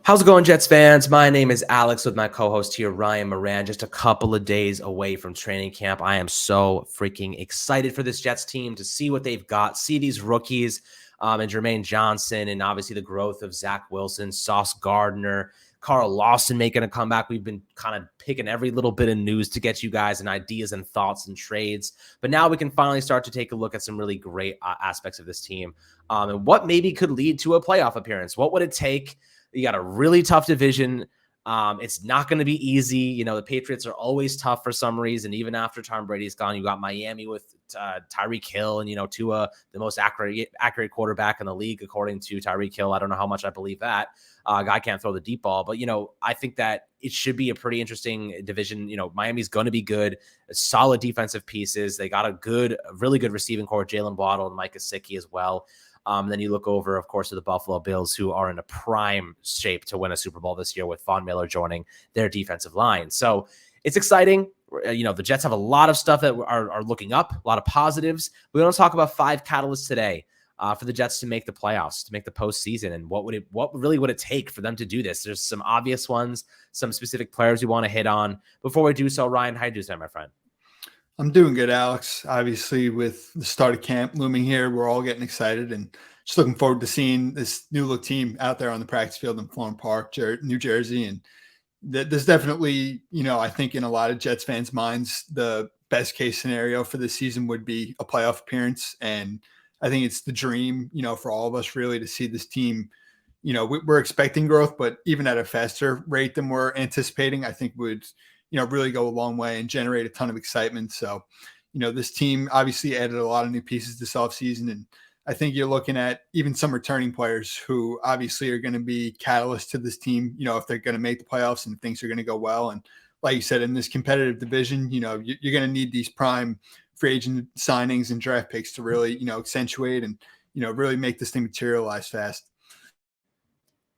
How's it going, Jets fans? My name is Alex with my co-host here, Ryan Moran. Just a couple of days away from training camp. I am so freaking excited for this Jets team to see what they've got, see these rookies and Jermaine Johnson, and obviously the growth of Zach Wilson, Sauce Gardner, Carl Lawson making a comeback. We've been kind of picking every little bit of news to get you guys and ideas and thoughts and trades. But now we can finally start to take a look at some really great aspects of this team and what maybe could lead to a playoff appearance. What would it take? You got a really tough division. It's not going to be easy. You know, the Patriots are always tough for some reason. Even after Tom Brady's gone, you got Miami with Tyreek Hill and, Tua, the most accurate quarterback in the league, according to Tyreek Hill. I don't know how much I believe that. Guy can't throw the deep ball. But, I think that it should be a pretty interesting division. Miami's going to be good, solid defensive pieces. They got a really good receiving core, Jalen Waddle and Mike Gesicki as well. Then you look over, of course, to the Buffalo Bills, who are in a prime shape to win a Super Bowl this year with Von Miller joining their defensive line. So it's exciting. The Jets have a lot of stuff that are looking up, a lot of positives. We want to talk about 5 catalysts today for the Jets to make the playoffs, to make the postseason, and what really would it take for them to do this? There's some obvious ones, some specific players we want to hit on. Before we do so, Ryan, how you doing, my friend? I'm doing good, Alex. Obviously, with the start of camp looming here, we're all getting excited and just looking forward to seeing this new look team out there on the practice field in Florham Park, New Jersey. And there's definitely, I think in a lot of Jets fans' minds, the best case scenario for this season would be a playoff appearance. And I think it's the dream, for all of us really to see this team. We're expecting growth, but even at a faster rate than we're anticipating, I think would really go a long way and generate a ton of excitement. So, this team obviously added a lot of new pieces this offseason. And I think you're looking at even some returning players who obviously are going to be catalysts to this team, if they're going to make the playoffs and things are going to go well. And like you said, in this competitive division, you're going to need these prime free agent signings and draft picks to really, accentuate and, really make this thing materialize fast.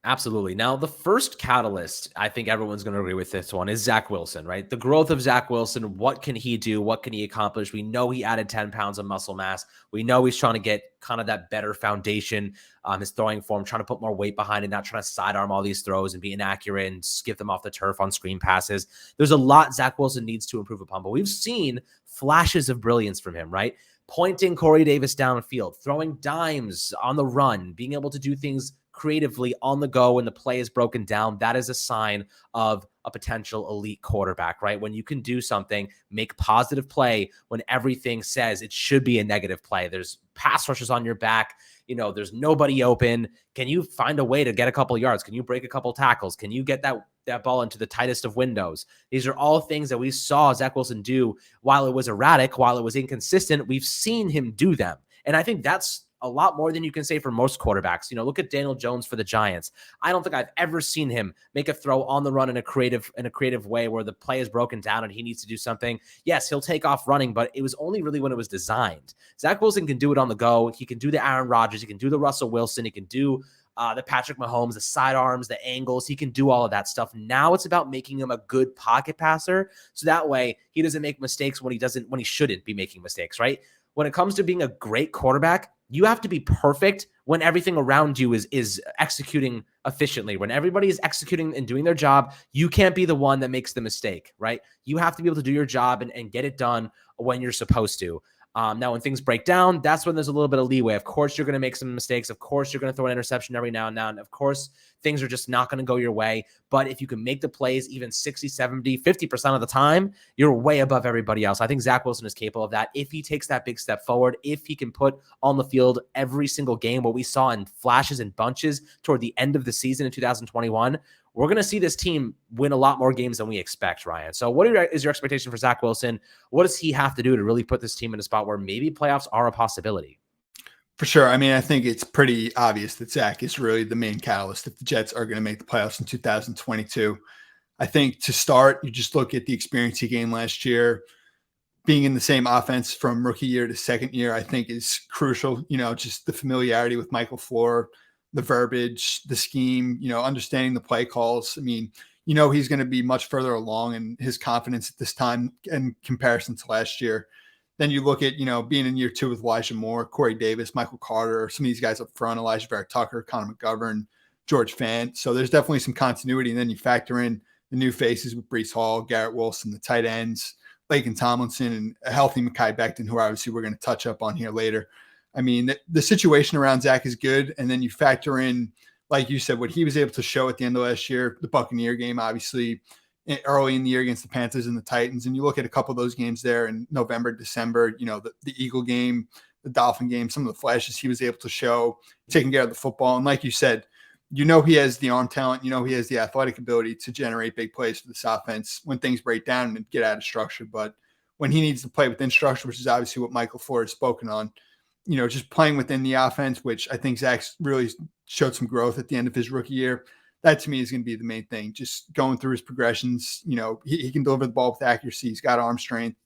Absolutely. Now, the first catalyst, I think everyone's going to agree with this one, is Zach Wilson, right? The growth of Zach Wilson. What can he do? What can he accomplish? We know he added 10 pounds of muscle mass. We know he's trying to get kind of that better foundation, his throwing form, trying to put more weight behind it, not trying to sidearm all these throws and be inaccurate and skip them off the turf on screen passes. There's a lot Zach Wilson needs to improve upon, but we've seen flashes of brilliance from him, right? Pointing Corey Davis downfield, throwing dimes on the run, being able to do things creatively on the go when the play is broken down. That is a sign of a potential elite quarterback, right? When you can do something, make positive play when everything says it should be a negative play. There's pass rushers on your back. There's nobody open. Can you find a way to get a couple of yards? Can you break a couple of tackles? Can you get that ball into the tightest of windows? These are all things that we saw Zach Wilson do. While it was erratic, while it was inconsistent, we've seen him do them. And I think that's a lot more than you can say for most quarterbacks. Look at Daniel Jones for the Giants. I don't think I've ever seen him make a throw on the run in a creative way where the play is broken down and he needs to do something. Yes, he'll take off running, but it was only really when it was designed. Zach Wilson can do it on the go. He can do the Aaron Rodgers. He can do the Russell Wilson. He can do the Patrick Mahomes, the sidearms, the angles. He can do all of that stuff. Now it's about making him a good pocket passer, so that way he doesn't make mistakes when he shouldn't be making mistakes, right? When it comes to being a great quarterback, you have to be perfect when everything around you is executing efficiently. When everybody is executing and doing their job, you can't be the one that makes the mistake, right? You have to be able to do your job and get it done when you're supposed to. Now, when things break down, that's when there's a little bit of leeway. Of course, you're going to make some mistakes. Of course, you're going to throw an interception every now and then. Of course, things are just not going to go your way. But if you can make the plays even 60, 70, 50% of the time, you're way above everybody else. I think Zach Wilson is capable of that. If he takes that big step forward, if he can put on the field every single game, what we saw in flashes and bunches toward the end of the season in 2021, we're going to see this team win a lot more games than we expect, Ryan. So what is your expectation for Zach Wilson? What does he have to do to really put this team in a spot where maybe playoffs are a possibility? For sure. I mean, I think it's pretty obvious that Zach is really the main catalyst if the Jets are going to make the playoffs in 2022. I think to start, you just look at the experience he gained last year. Being in the same offense from rookie year to second year, I think is crucial. Just the familiarity with Michael Floor, the verbiage, the scheme, understanding the play calls. I mean, he's going to be much further along in his confidence at this time in comparison to last year. Then you look at, being in year 2 with Elijah Moore, Corey Davis, Michael Carter, some of these guys up front, Elijah Vera Tucker, Connor McGovern, George Fant. So there's definitely some continuity. And then you factor in the new faces with Breece Hall, Garrett Wilson, the tight ends, Laken Tomlinson, and a healthy Mackay Becton, who obviously we're going to touch up on here later. I mean, the situation around Zach is good. And then you factor in, like you said, what he was able to show at the end of last year, the Buccaneer game, obviously early in the year against the Panthers and the Titans. And you look at a couple of those games there in November, December, the Eagle game, the Dolphin game, some of the flashes he was able to show, taking care of the football. And like you said, he has the arm talent, he has the athletic ability to generate big plays for this offense when things break down and get out of structure. But when he needs to play within structure, which is obviously what Michael Ford has spoken on, just playing within the offense, which I think Zach's really showed some growth at the end of his rookie year. That to me is going to be the main thing. Just going through his progressions, he can deliver the ball with accuracy. He's got arm strength,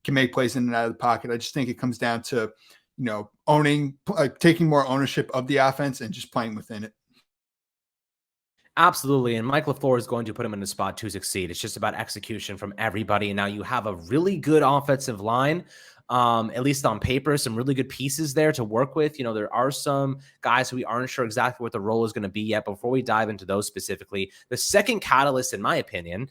can make plays in and out of the pocket. I just think it comes down to, taking more ownership of the offense and just playing within it. Absolutely. And Mike LaFleur is going to put him in the spot to succeed. It's just about execution from everybody. And now you have a really good offensive line, at least on paper, some really good pieces there to work with. There are some guys who we aren't sure exactly what the role is going to be yet. Before we dive into those specifically, the second catalyst, in my opinion,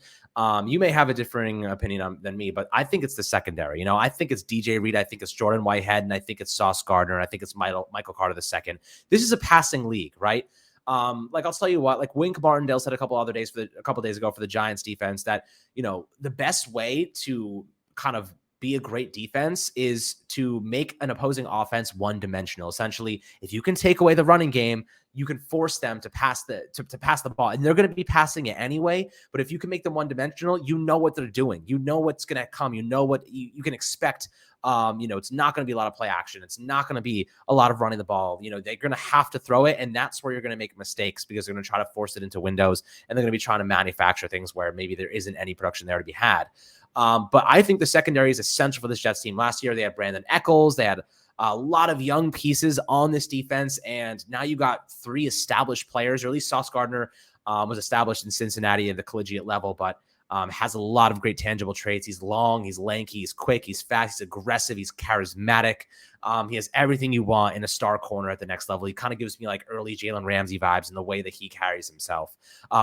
you may have a differing opinion than me, but I think it's the secondary. I think it's DJ Reed. I think it's Jordan Whitehead. And I think it's Sauce Gardner. I think it's Michael Carter II. This is a passing league, right? I'll tell you what, like Wink Martindale said a couple days ago for the Giants defense that, the best way to kind of be a great defense is to make an opposing offense one-dimensional. Essentially, if you can take away the running game, you can force them to pass the ball, and they're going to be passing it anyway. But if you can make them one-dimensional, you know what they're doing. You know what's going to come. You know what you can expect. It's not going to be a lot of play action. It's not going to be a lot of running the ball. They're going to have to throw it, and that's where you're going to make mistakes because they're going to try to force it into windows, and they're going to be trying to manufacture things where maybe there isn't any production there to be had. But I think the secondary is essential for this Jets team. Last year, they had Brandon Eccles. They had a lot of young pieces on this defense, and now you got three established players, or at least Sauce Gardner was established in Cincinnati at the collegiate level, but has a lot of great tangible traits. He's long, he's lanky, he's quick, he's fast, he's aggressive, he's charismatic. He has everything you want in a star corner at the next level. He kind of gives me like early Jalen Ramsey vibes in the way that he carries himself,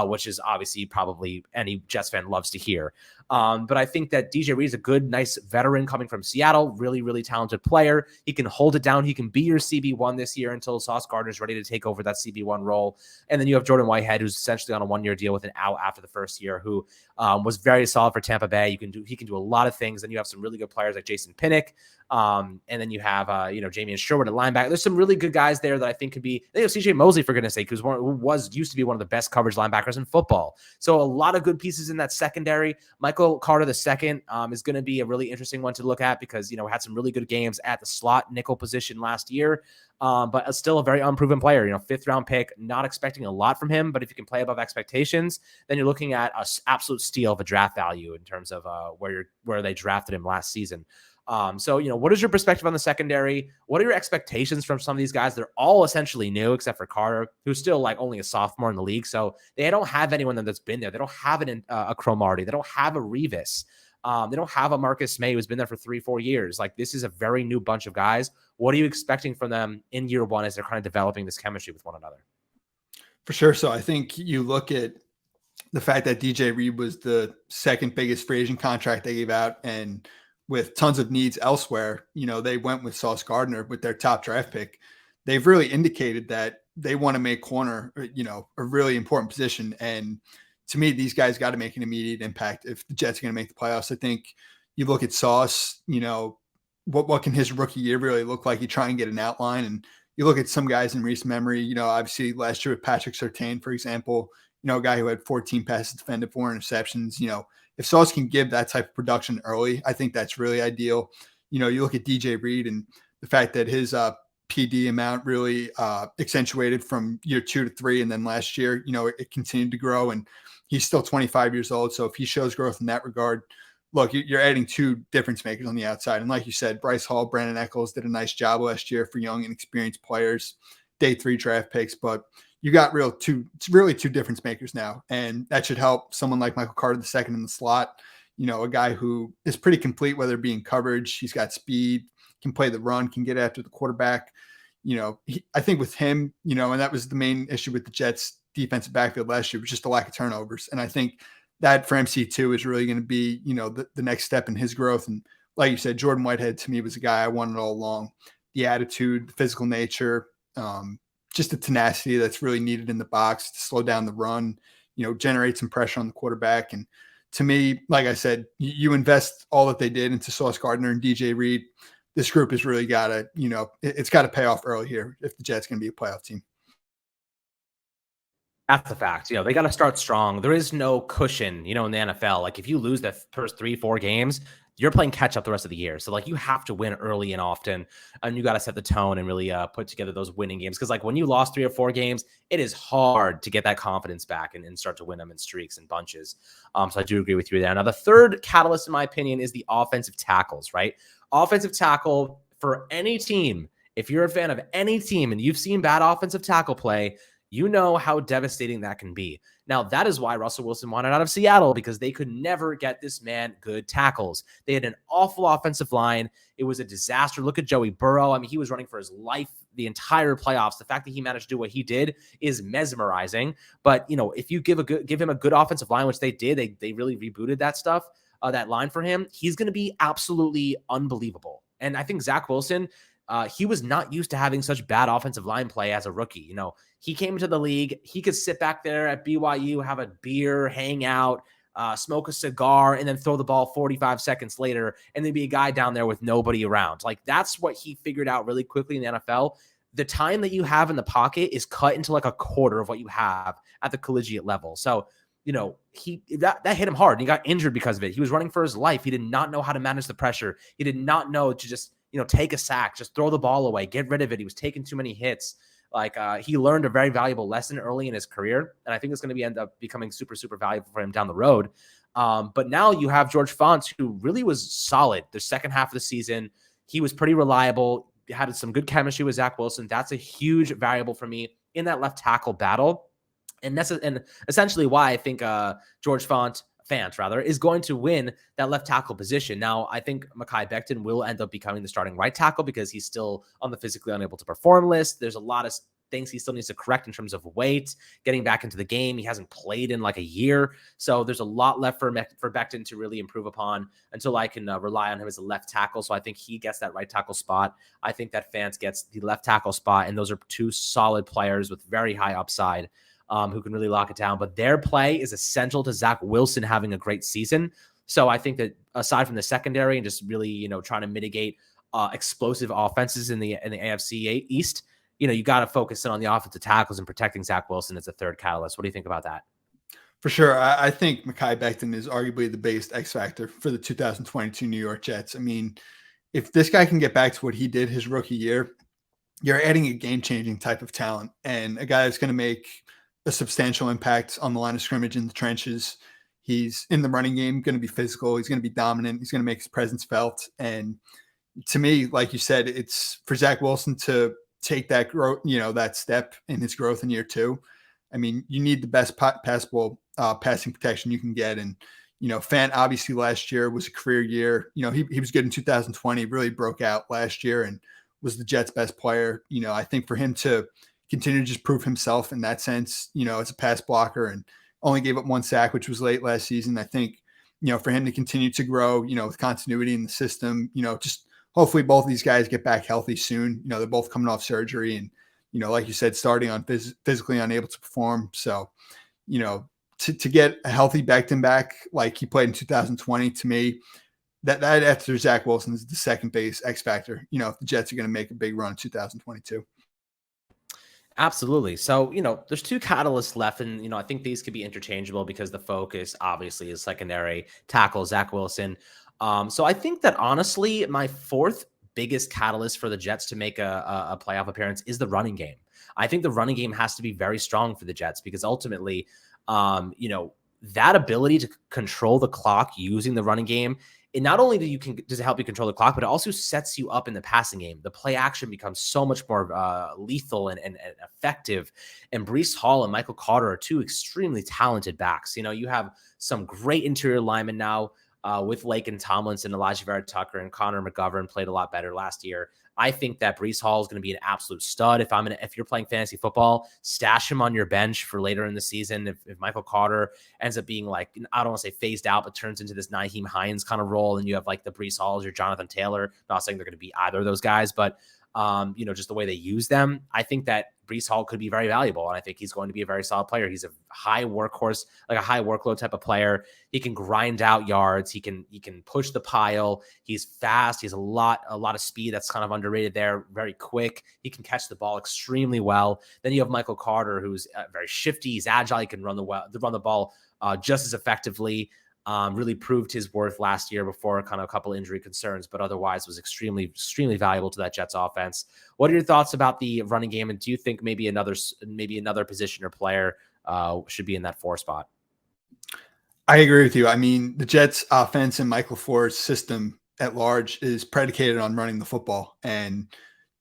which is obviously probably any Jets fan loves to hear. But I think that DJ Reed is a good, nice veteran coming from Seattle, really, really talented player. He can hold it down. He can be your CB1 this year until Sauce Gardner is ready to take over that CB1 role. And then you have Jordan Whitehead, who's essentially on a one-year deal with an out after the first year, who was very solid for Tampa Bay. He can do a lot of things. And you have some really good players like Jason Pinnock. And then you have, Jamian Sherwood at linebacker. There's some really good guys there that I think could be. They have CJ Mosley, for goodness sake, who used to be one of the best coverage linebackers in football. So a lot of good pieces in that secondary. Michael Carter II is going to be a really interesting one to look at because, had some really good games at the slot nickel position last year. But still a very unproven player, fifth round pick, not expecting a lot from him. But if you can play above expectations, then you're looking at an absolute steal of a draft value in terms of where they drafted him last season. What is your perspective on the secondary? What are your expectations from some of these guys? They're all essentially new except for Carter, who's still like only a sophomore in the league. So they don't have anyone that's been there. They don't have a Cromartie. They don't have a Revis. They don't have a Marcus May who's been there for 3-4 years. Like this is a very new bunch of guys. What are you expecting from them in year one as they're kind of developing this chemistry with one another? For sure. So I think you look at the fact that DJ Reed was the second biggest free agent contract they gave out, and with tons of needs elsewhere, they went with Sauce Gardner with their top draft pick. They've really indicated that they want to make corner, a really important position. And to me, these guys got to make an immediate impact if the Jets are going to make the playoffs. I think you look at Sauce, what can his rookie year really look like? You try and get an outline, and you look at some guys in recent memory, obviously last year with Patrick Surtain, for example, a guy who had 14 passes defended, 4 interceptions. If Sauce can give that type of production early, I think that's really ideal. You look at DJ Reed and the fact that his PD amount really accentuated from year 2 to 3. And then last year, it continued to grow, and he's still 25 years old. So if he shows growth in that regard, look, you're adding 2 difference makers on the outside. And like you said, Bryce Hall, Brandon Eccles did a nice job last year for young and experienced players, day 3 draft picks, but you got really 2 difference makers now. And that should help someone like Michael Carter II in the slot, a guy who is pretty complete, whether it be in coverage, he's got speed, can play the run, can get after the quarterback. I think with him, and that was the main issue with the Jets defensive backfield last year was just a lack of turnovers. And I think that for MC2 is really going to be, the next step in his growth. And like you said, Jordan Whitehead to me was a guy I wanted all along. The attitude, the physical nature, just the tenacity that's really needed in the box to slow down the run, generate some pressure on the quarterback. And to me, like I said, you invest all that they did into Sauce Gardner and DJ Reed. This group has really got to, it's got to pay off early here if the Jets going to be a playoff team. That's the fact. They got to start strong. There is no cushion, in the NFL. Like if you lose the first 3-4 games, you're playing catch up the rest of the year. So like you have to win early and often, and you got to set the tone and really put together those winning games. Cause like when you lost 3 or 4 games, it is hard to get that confidence back and start to win them in streaks and bunches. So I do agree with you there. Now the third catalyst, in my opinion, is the offensive tackles, right? Offensive tackle for any team. If you're a fan of any team and you've seen bad offensive tackle play, you know how devastating that can be. Now, that is why Russell Wilson wanted out of Seattle, because they could never get this man good tackles. They had an awful offensive line. It was a disaster. Look at Joey Burrow. I mean, he was running for his life the entire playoffs. The fact that he managed to do what he did is mesmerizing. But, if you give him a good offensive line, which they did, they really rebooted that stuff, that line for him, he's going to be absolutely unbelievable. And I think Zach Wilson, he was not used to having such bad offensive line play as a rookie. He came into the league. He could sit back there at BYU, have a beer, hang out, smoke a cigar, and then throw the ball 45 seconds later, and there'd be a guy down there with nobody around. Like that's what he figured out really quickly in the NFL. The time that you have in the pocket is cut into like a quarter of what you have at the collegiate level. So, that hit him hard, and he got injured because of it. He was running for his life. He did not know how to manage the pressure. He did not know to just take a sack, just throw the ball away, get rid of it. He was taking too many hits. He learned a very valuable lesson early in his career, and I think it's going to end up becoming super, super valuable for him down the road. But now you have George Font, who really was solid the second half of the season. He was pretty reliable, had some good chemistry with Zach Wilson. That's a huge variable for me in that left tackle battle. And that's essentially why I think George Fant is going to win that left tackle position. Now, I think Mackay Becton will end up becoming the starting right tackle because he's still on the physically unable to perform list. There's a lot of things he still needs to correct in terms of weight, getting back into the game. He hasn't played in like a year. So there's a lot left for Becton to really improve upon until I can rely on him as a left tackle. So I think he gets that right tackle spot. I think that Fant gets the left tackle spot. And those are two solid players with very high upside. Who can really lock it down. But their play is essential to Zach Wilson having a great season. So I think that aside from the secondary and just really, trying to mitigate explosive offenses in the AFC East, you got to focus in on the offensive tackles and protecting Zach Wilson as a third catalyst. What do you think about that? For sure. I think Mackay Becton is arguably the biggest X factor for the 2022 New York Jets. I mean, if this guy can get back to what he did his rookie year, you're adding a game-changing type of talent and a guy that's going to make a substantial impact on the line of scrimmage in the trenches. He's in the running game, going to be physical. He's going to be dominant. He's going to make his presence felt. And to me, like you said, it's for Zach Wilson to take that growth, that step in his growth in year 2. I mean, you need the best passable passing protection you can get. And, Fant obviously last year was a career year. He was good in 2020, really broke out last year and was the Jets' best player. I think for him to continue to just prove himself in that sense, as a pass blocker, and only gave up 1 sack, which was late last season. I think, for him to continue to grow, with continuity in the system, just hopefully both of these guys get back healthy soon. They're both coming off surgery and, like you said, starting on physically unable to perform. So, to get a healthy Becton back, like he played in 2020, to me, that after Zach Wilson is the second base X factor, if the Jets are going to make a big run in 2022. Absolutely. So, there's 2 catalysts left, and, I think these could be interchangeable because the focus obviously is secondary tackle, Zach Wilson. So I think that honestly, my 4th biggest catalyst for the Jets to make a playoff appearance is the running game. I think the running game has to be very strong for the Jets because ultimately, that ability to control the clock using the running game, it not only does it help you control the clock, but it also sets you up in the passing game. The play action becomes so much more lethal and effective. And Breece Hall and Michael Carter are 2 extremely talented backs. You have some great interior linemen now with Laken Tomlinson, Elijah Vera Tucker, and Connor McGovern played a lot better last year. I think that Breece Hall is going to be an absolute stud. If you're playing fantasy football, stash him on your bench for later in the season. If Michael Carter ends up being like, I don't want to say phased out, but turns into this Nyheim Hines kind of role, and you have like the Breece Halls or Jonathan Taylor. Not saying they're going to be either of those guys, but just the way they use them, I think that Breece Hall could be very valuable. And I think he's going to be a very solid player. He's a high workhorse, like a high workload type of player. He can grind out yards. He can push the pile. He's fast. He has a lot of speed. That's kind of underrated there. Very quick. He can catch the ball extremely well. Then you have Michael Carter, who's very shifty. He's agile. He can run the ball just as effectively. Really proved his worth last year before kind of a couple injury concerns, but otherwise was extremely valuable to that Jets offense. What are your thoughts about the running game? And do you think maybe another position or player should be in that 4 spot? I agree with you. I mean, the Jets offense and Michael Ford's system at large is predicated on running the football. And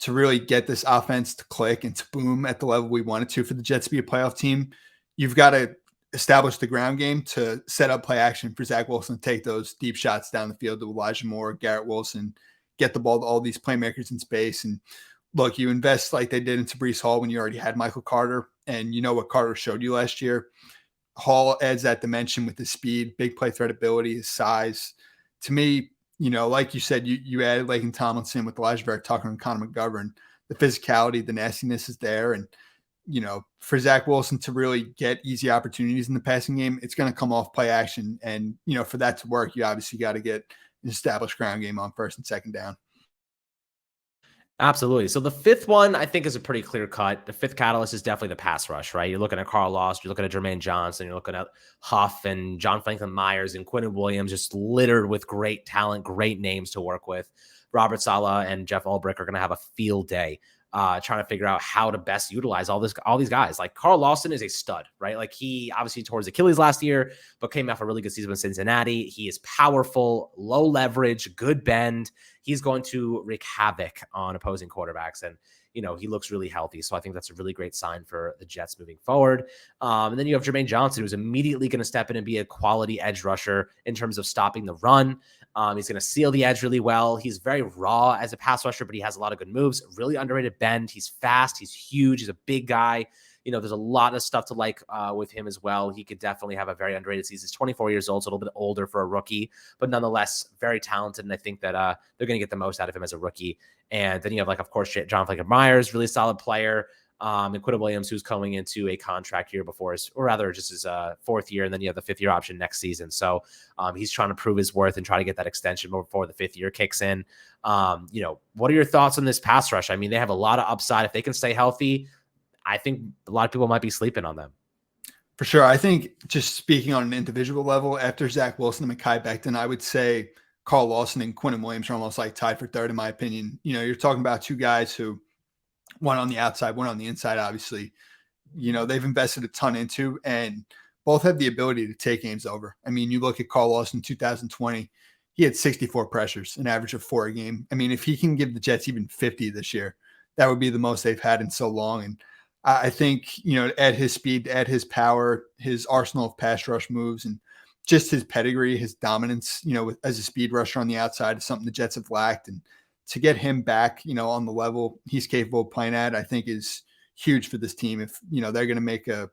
to really get this offense to click and to boom at the level we want it to for the Jets to be a playoff team, you've got to establish the ground game to set up play action for Zach Wilson to take those deep shots down the field to Elijah Moore, Garrett Wilson, get the ball to all these playmakers in space. And look, you invest like they did into Breece Hall when you already had Michael Carter, and you know what Carter showed you last year. Hall adds that dimension with his speed, big play threat ability, his size. To me, like you said, you added Laken Tomlinson with Elijah Vera Tucker and Connor McGovern. The physicality, the nastiness is there. And for Zach Wilson to really get easy opportunities in the passing game, it's going to come off play action. And, for that to work, you obviously got to get an established ground game on first and second down. Absolutely. So the 5th one, I think, is a pretty clear cut. The 5th catalyst is definitely the pass rush, right? You're looking at Carl Lawson, you're looking at Jermaine Johnson, you're looking at Huff and John Franklin Myers and Quinn Williams, just littered with great talent, great names to work with. Robert Saleh and Jeff Ulbrich are going to have a field day trying to figure out how to best utilize all these guys. Like Carl Lawson is a stud, right? Like he obviously tore his Achilles last year, but came off a really good season with Cincinnati. He is powerful, low leverage, good bend. He's going to wreak havoc on opposing quarterbacks. And, he looks really healthy. So I think that's a really great sign for the Jets moving forward. And then you have Jermaine Johnson, who's immediately going to step in and be a quality edge rusher in terms of stopping the run. He's going to seal the edge really well. He's very raw as a pass rusher, but he has a lot of good moves, really underrated bend. He's fast. He's huge. He's a big guy. There's a lot of stuff to like with him as well. He could definitely have a very underrated season. He's 24 years old, so a little bit older for a rookie, but nonetheless, very talented. And I think that they're going to get the most out of him as a rookie. And then you have, of course, John Franklin Myers, really solid player. And Quinn Williams, who's coming into a contract year before his 4th year. And then you have the 5th year option next season. So he's trying to prove his worth and try to get that extension before the 5th year kicks in. What are your thoughts on this pass rush? I mean, they have a lot of upside. If they can stay healthy, I think a lot of people might be sleeping on them. For sure. I think just speaking on an individual level, after Zach Wilson and Mackay Becton, I would say Carl Lawson and Quinn Williams are almost like tied for 3rd, in my opinion. You're talking about 2 guys who, one on the outside, one on the inside, obviously, they've invested a ton into, and both have the ability to take games over. I mean, you look at Carl Lawson in 2020, he had 64 pressures, an average of 4 a game. I mean, if he can give the Jets even 50 this year, that would be the most they've had in so long. And I think, at his speed, at his power, his arsenal of pass rush moves, and just his pedigree, his dominance, as a speed rusher on the outside is something the Jets have lacked. And to get him back, on the level he's capable of playing at, I think is huge for this team. If, they're going to make a,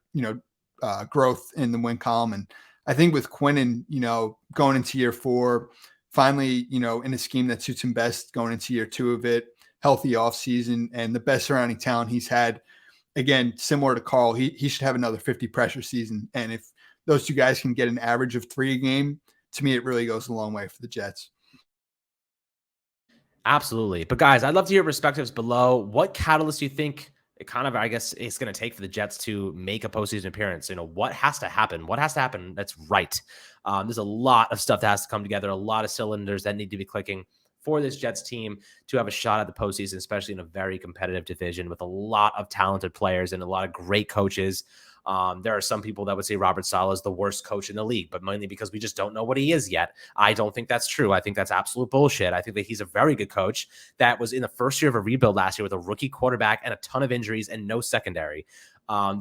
growth in the win column. And I think with Quinn, going into year 4, finally, in a scheme that suits him best, going into year 2 of it, healthy offseason, and the best surrounding talent he's had. Again, similar to Carl, he should have another 50 pressure season. And if those 2 guys can get an average of 3 a game, to me, it really goes a long way for the Jets. Absolutely. But guys, I'd love to hear perspectives below. What catalyst do you think it's going to take for the Jets to make a postseason appearance? What has to happen? What has to happen that's right? There's a lot of stuff that has to come together, a lot of cylinders that need to be clicking for this Jets team to have a shot at the postseason, especially in a very competitive division with a lot of talented players and a lot of great coaches. There are some people that would say Robert Saleh is the worst coach in the league, but mainly because we just don't know what he is yet. I don't think that's true. I think that's absolute bullshit. I think that he's a very good coach that was in the first year of a rebuild last year with a rookie quarterback and a ton of injuries and no secondary.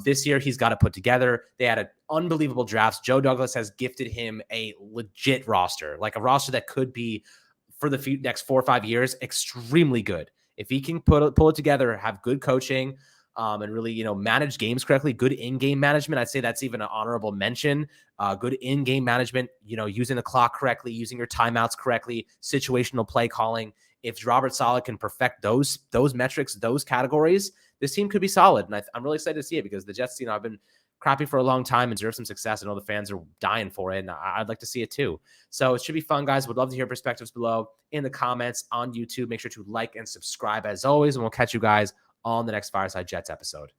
This year, he's got it put together. They had an unbelievable drafts. Joe Douglas has gifted him a legit roster, like a roster that could be, for the next 4 or 5 years, extremely good. If he can pull it together, have good coaching, and really, manage games correctly, good in-game management. I'd say that's even an honorable mention. Good in-game management, using the clock correctly, using your timeouts correctly, situational play calling. If Robert Saleh can perfect those metrics, those categories, this team could be solid. And I'm really excited to see it because the Jets, have been crappy for a long time and deserve some success. I know the fans are dying for it, and I'd like to see it too. So it should be fun, guys. Would love to hear perspectives below in the comments on YouTube. Make sure to like and subscribe as always, and we'll catch you guys on the next Fireside Jets episode.